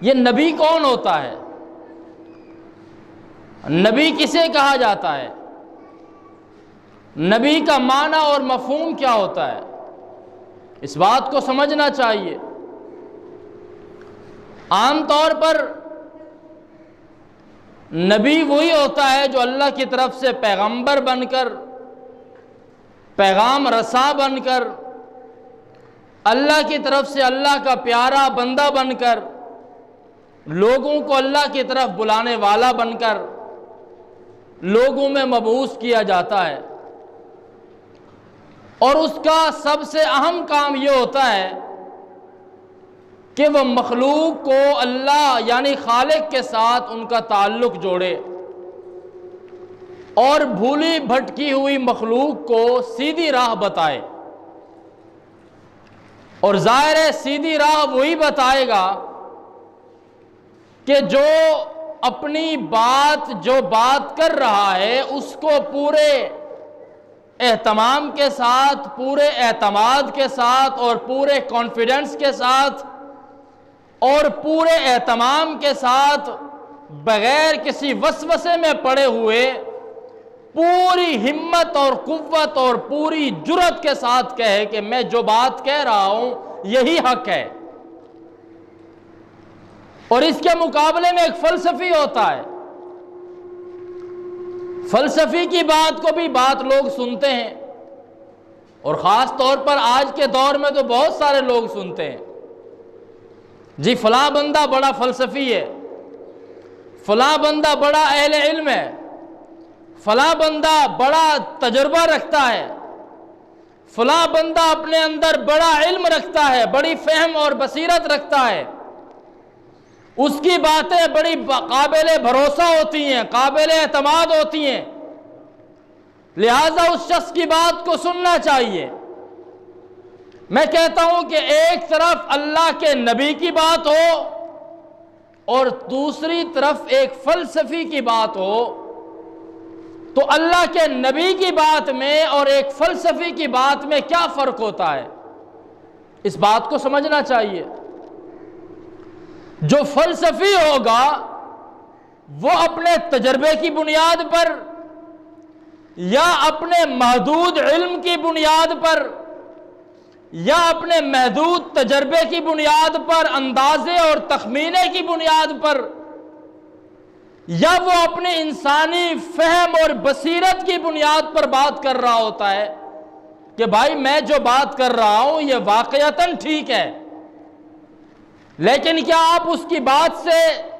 یہ نبی کون ہوتا ہے؟ نبی کسے کہا جاتا ہے؟ نبی کا معنی اور مفہوم کیا ہوتا ہے؟ اس بات کو سمجھنا چاہیے۔ عام طور پر نبی وہی ہوتا ہے جو اللہ کی طرف سے پیغمبر بن کر، پیغام رساں بن کر، اللہ کی طرف سے اللہ کا پیارا بندہ بن کر، لوگوں کو اللہ کی طرف بلانے والا بن کر لوگوں میں مبعوث کیا جاتا ہے۔ اور اس کا سب سے اہم کام یہ ہوتا ہے کہ وہ مخلوق کو اللہ یعنی خالق کے ساتھ ان کا تعلق جوڑے اور بھولی بھٹکی ہوئی مخلوق کو سیدھی راہ بتائے۔ اور ظاہر ہے سیدھی راہ وہی بتائے گا کہ جو اپنی جو بات کر رہا ہے اس کو پورے اہتمام کے ساتھ، پورے اعتماد کے ساتھ اور پورے کانفیڈنس کے ساتھ اور پورے اہتمام کے ساتھ، بغیر کسی وسوسے میں پڑے ہوئے، پوری ہمت اور قوت اور پوری جرأت کے ساتھ کہے کہ میں جو بات کہہ رہا ہوں یہی حق ہے۔ اور اس کے مقابلے میں ایک فلسفی ہوتا ہے۔ فلسفی کی بات کو بھی لوگ سنتے ہیں، اور خاص طور پر آج کے دور میں تو بہت سارے لوگ سنتے ہیں، جی فلاں بندہ بڑا فلسفی ہے، فلاں بندہ بڑا اہل علم ہے، فلاں بندہ بڑا تجربہ رکھتا ہے، فلاں بندہ اپنے اندر بڑا علم رکھتا ہے، بڑی فہم اور بصیرت رکھتا ہے، اس کی باتیں بڑی قابل بھروسہ ہوتی ہیں، قابل اعتماد ہوتی ہیں، لہذا اس شخص کی بات کو سننا چاہیے۔ میں کہتا ہوں کہ ایک طرف اللہ کے نبی کی بات ہو اور دوسری طرف ایک فلسفی کی بات ہو، تو اللہ کے نبی کی بات میں اور ایک فلسفی کی بات میں کیا فرق ہوتا ہے؟ اس بات کو سمجھنا چاہیے۔ جو فلسفی ہوگا وہ اپنے تجربے کی بنیاد پر یا اپنے محدود علم کی بنیاد پر یا اپنے محدود تجربے کی بنیاد پر، اندازے اور تخمینے کی بنیاد پر، یا وہ اپنے انسانی فہم اور بصیرت کی بنیاد پر بات کر رہا ہوتا ہے کہ بھائی میں جو بات کر رہا ہوں یہ واقعتاً ٹھیک ہے، لیکن کیا آپ اس کی بات سے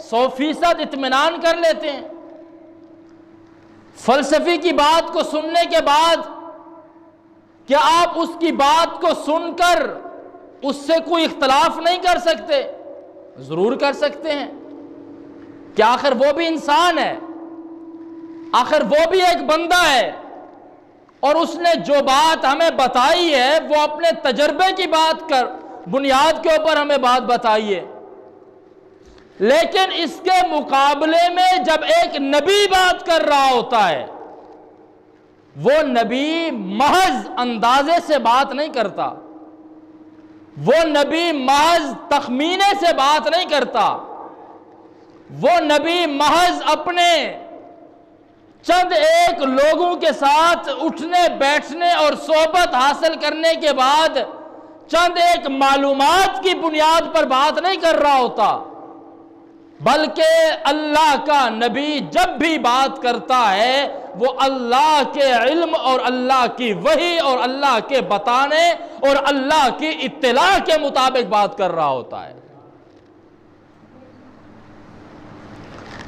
100% اطمینان کر لیتے ہیں؟ فلسفی کی بات کو سننے کے بعد کیا آپ اس کی بات کو سن کر اس سے کوئی اختلاف نہیں کر سکتے؟ ضرور کر سکتے ہیں، کہ آخر وہ بھی انسان ہے، آخر وہ بھی ایک بندہ ہے، اور اس نے جو بات ہمیں بتائی ہے وہ اپنے تجربے کی بات کر بنیاد کے اوپر ہمیں بات بتائی ہے۔ لیکن اس کے مقابلے میں جب ایک نبی بات کر رہا ہوتا ہے، وہ نبی محض اندازے سے بات نہیں کرتا، وہ نبی محض تخمینے سے بات نہیں کرتا، وہ نبی محض اپنے چند ایک لوگوں کے ساتھ اٹھنے بیٹھنے اور صحبت حاصل کرنے کے بعد چند ایک معلومات کی بنیاد پر بات نہیں کر رہا ہوتا، بلکہ اللہ کا نبی جب بھی بات کرتا ہے وہ اللہ کے علم اور اللہ کی وحی اور اللہ کے بتانے اور اللہ کی اطلاع کے مطابق بات کر رہا ہوتا ہے۔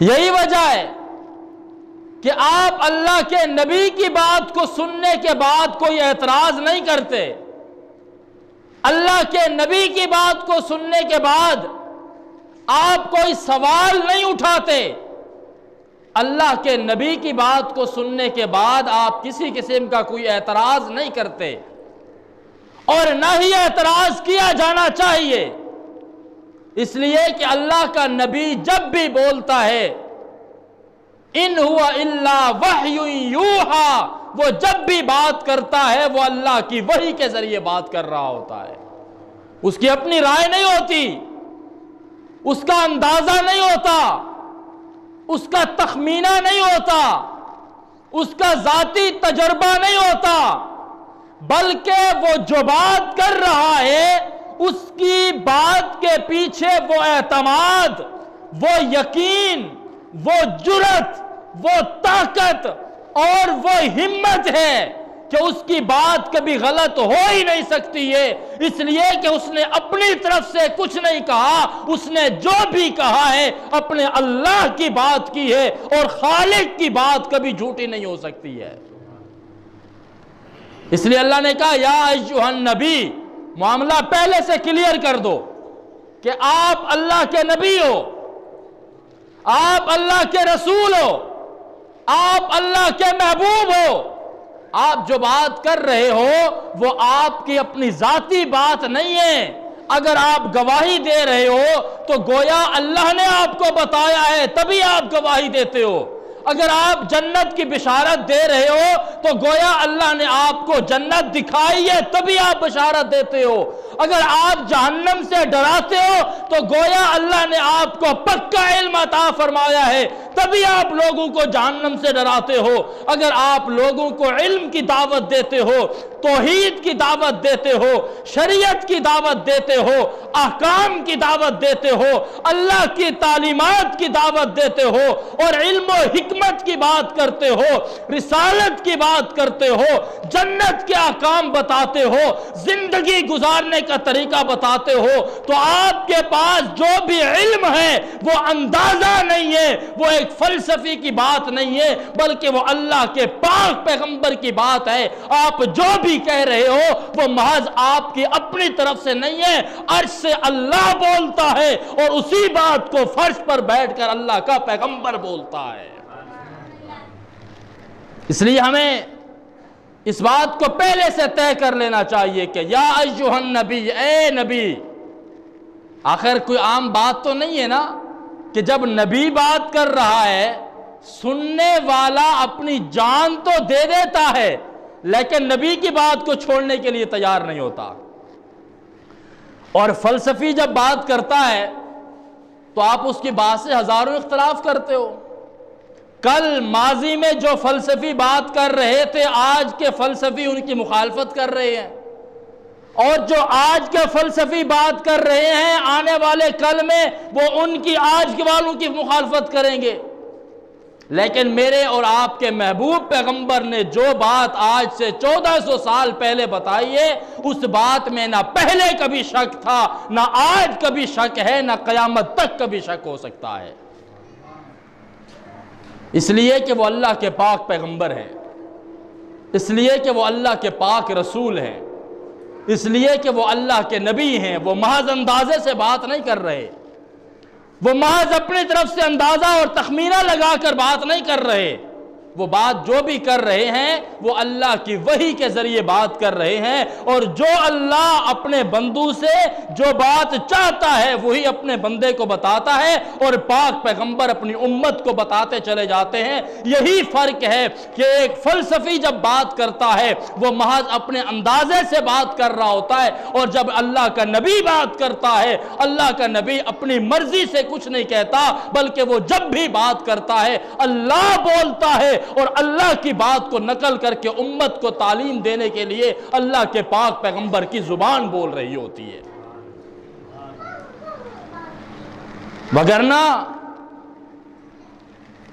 یہی وجہ ہے کہ آپ اللہ کے نبی کی بات کو سننے کے بعد کوئی اعتراض نہیں کرتے، اللہ کے نبی کی بات کو سننے کے بعد آپ کوئی سوال نہیں اٹھاتے، اللہ کے نبی کی بات کو سننے کے بعد آپ کسی قسم کا کوئی اعتراض نہیں کرتے، اور نہ ہی اعتراض کیا جانا چاہیے، اس لیے کہ اللہ کا نبی جب بھی بولتا ہے ان ہوا الا وحی یوحا، وہ جب بھی بات کرتا ہے وہ اللہ کی وحی کے ذریعے بات کر رہا ہوتا ہے، اس کی اپنی رائے نہیں ہوتی، اس کا اندازہ نہیں ہوتا، اس کا تخمینہ نہیں ہوتا، اس کا ذاتی تجربہ نہیں ہوتا، بلکہ وہ جو بات کر رہا ہے اس کی بات کے پیچھے وہ اعتماد، وہ یقین، وہ جرأت، وہ طاقت اور وہ ہمت ہے کہ اس کی بات کبھی غلط ہو ہی نہیں سکتی ہے، اس لیے کہ اس نے اپنی طرف سے کچھ نہیں کہا، اس نے جو بھی کہا ہے اپنے اللہ کی بات کی ہے، اور خالق کی بات کبھی جھوٹی نہیں ہو سکتی ہے۔ اس لیے اللہ نے کہا یا ایھا النبی، معاملہ پہلے سے کلیئر کر دو کہ آپ اللہ کے نبی ہو، آپ اللہ کے رسول ہو، آپ اللہ کے محبوب ہو، آپ جو بات کر رہے ہو وہ آپ کی اپنی ذاتی بات نہیں ہے۔ اگر آپ گواہی دے رہے ہو تو گویا اللہ نے آپ کو بتایا ہے تبھی آپ گواہی دیتے ہو۔ اگر آپ جنت کی بشارت دے رہے ہو تو گویا اللہ نے آپ کو جنت دکھائی ہے تبھی آپ بشارت دیتے ہو۔ اگر آپ جہنم سے ڈراتے ہو تو گویا اللہ نے آپ کو پکا علم عطا فرمایا ہے تبھی آپ لوگوں کو جہنم سے ڈراتے ہو۔ اگر آپ لوگوں کو علم کی دعوت دیتے ہو، توحید کی دعوت دیتے ہو، شریعت کی دعوت دیتے ہو، احکام کی دعوت دیتے ہو، اللہ کی تعلیمات کی دعوت دیتے ہو، اور علم و حکمت کی بات کرتے ہو، رسالت کی بات کرتے ہو، جنت کے احکام بتاتے ہو، زندگی گزارنے کا طریقہ بتاتے ہو، تو آپ کے پاس جو بھی علم ہے وہ اندازہ نہیں ہے، وہ ایک فلسفی کی بات نہیں ہے، بلکہ وہ اللہ کے پاک پیغمبر کی بات ہے۔ آپ جو بھی کہہ رہے ہو وہ محض آپ کی اپنی طرف سے نہیں ہے، عرش سے اللہ بولتا ہے اور اسی بات کو فرش پر بیٹھ کر اللہ کا پیغمبر بولتا ہے۔ اس لیے ہمیں اس بات کو پہلے سے طے کر لینا چاہیے کہ یا ایھا النبی، اے نبی۔ آخر کوئی عام بات تو نہیں ہے نا کہ جب نبی بات کر رہا ہے سننے والا اپنی جان تو دے دیتا ہے لیکن نبی کی بات کو چھوڑنے کے لیے تیار نہیں ہوتا۔ اور فلسفی جب بات کرتا ہے تو آپ اس کی بات سے ہزاروں اختلاف کرتے ہو۔ کل ماضی میں جو فلسفی بات کر رہے تھے آج کے فلسفی ان کی مخالفت کر رہے ہیں، اور جو آج کے فلسفی بات کر رہے ہیں آنے والے کل میں وہ ان کی آج کے والوں کی مخالفت کریں گے۔ لیکن میرے اور آپ کے محبوب پیغمبر نے جو بات آج سے 1400 سال پہلے بتائی ہے اس بات میں نہ پہلے کبھی شک تھا، نہ آج کبھی شک ہے، نہ قیامت تک کبھی شک ہو سکتا ہے۔ اس لیے کہ وہ اللہ کے پاک پیغمبر ہیں، اس لیے کہ وہ اللہ کے پاک رسول ہیں، اس لیے کہ وہ اللہ کے نبی ہیں۔ وہ محض اندازے سے بات نہیں کر رہے، وہ محض اپنی طرف سے اندازہ اور تخمینہ لگا کر بات نہیں کر رہے، وہ بات جو بھی کر رہے ہیں وہ اللہ کی وحی کے ذریعے بات کر رہے ہیں، اور جو اللہ اپنے بندوں سے جو بات چاہتا ہے وہی اپنے بندے کو بتاتا ہے، اور پاک پیغمبر اپنی امت کو بتاتے چلے جاتے ہیں۔ یہی فرق ہے کہ ایک فلسفی جب بات کرتا ہے وہ محض اپنے اندازے سے بات کر رہا ہوتا ہے، اور جب اللہ کا نبی بات کرتا ہے اللہ کا نبی اپنی مرضی سے کچھ نہیں کہتا، بلکہ وہ جب بھی بات کرتا ہے اللہ بولتا ہے، اور اللہ کی بات کو نقل کر کے امت کو تعلیم دینے کے لیے اللہ کے پاک پیغمبر کی زبان بول رہی ہوتی ہے۔ وگرنہ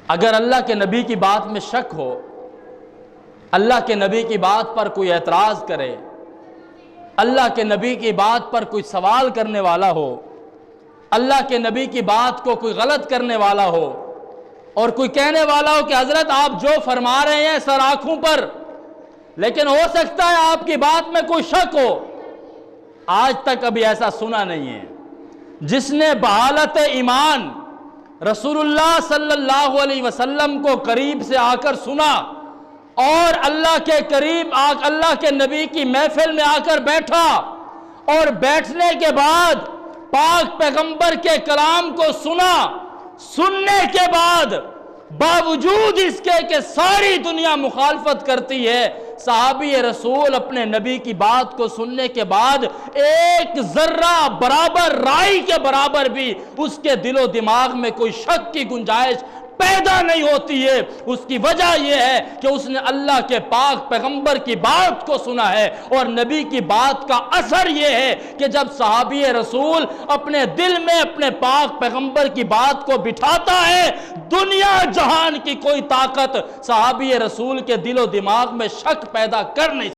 اگر اللہ کے نبی کی بات میں شک ہو، اللہ کے نبی کی بات پر کوئی اعتراض کرے، اللہ کے نبی کی بات پر کوئی سوال کرنے والا ہو، اللہ کے نبی کی بات کو کوئی غلط کرنے والا ہو، اور کوئی کہنے والا ہو کہ حضرت آپ جو فرما رہے ہیں سر آنکھوں پر، لیکن ہو سکتا ہے آپ کی بات میں کوئی شک ہو، آج تک ابھی ایسا سنا نہیں ہے۔ جس نے بحالت ایمان رسول اللہ صلی اللہ علیہ وسلم کو قریب سے آ کر سنا، اور اللہ کے قریب اللہ کے نبی کی محفل میں آ کر بیٹھا، اور بیٹھنے کے بعد پاک پیغمبر کے کلام کو سنا، سننے کے بعد باوجود اس کے کہ ساری دنیا مخالفت کرتی ہے، صحابی رسول اپنے نبی کی بات کو سننے کے بعد ایک ذرہ برابر رائی کے برابر بھی اس کے دل و دماغ میں کوئی شک کی گنجائش پیدا نہیں ہوتی ہے۔ اس کی وجہ یہ ہے کہ اس نے اللہ کے پاک پیغمبر کی بات کو سنا ہے، اور نبی کی بات کا اثر یہ ہے کہ جب صحابی رسول اپنے دل میں اپنے پاک پیغمبر کی بات کو بٹھاتا ہے، دنیا جہان کی کوئی طاقت صحابی رسول کے دل و دماغ میں شک پیدا کر نہیں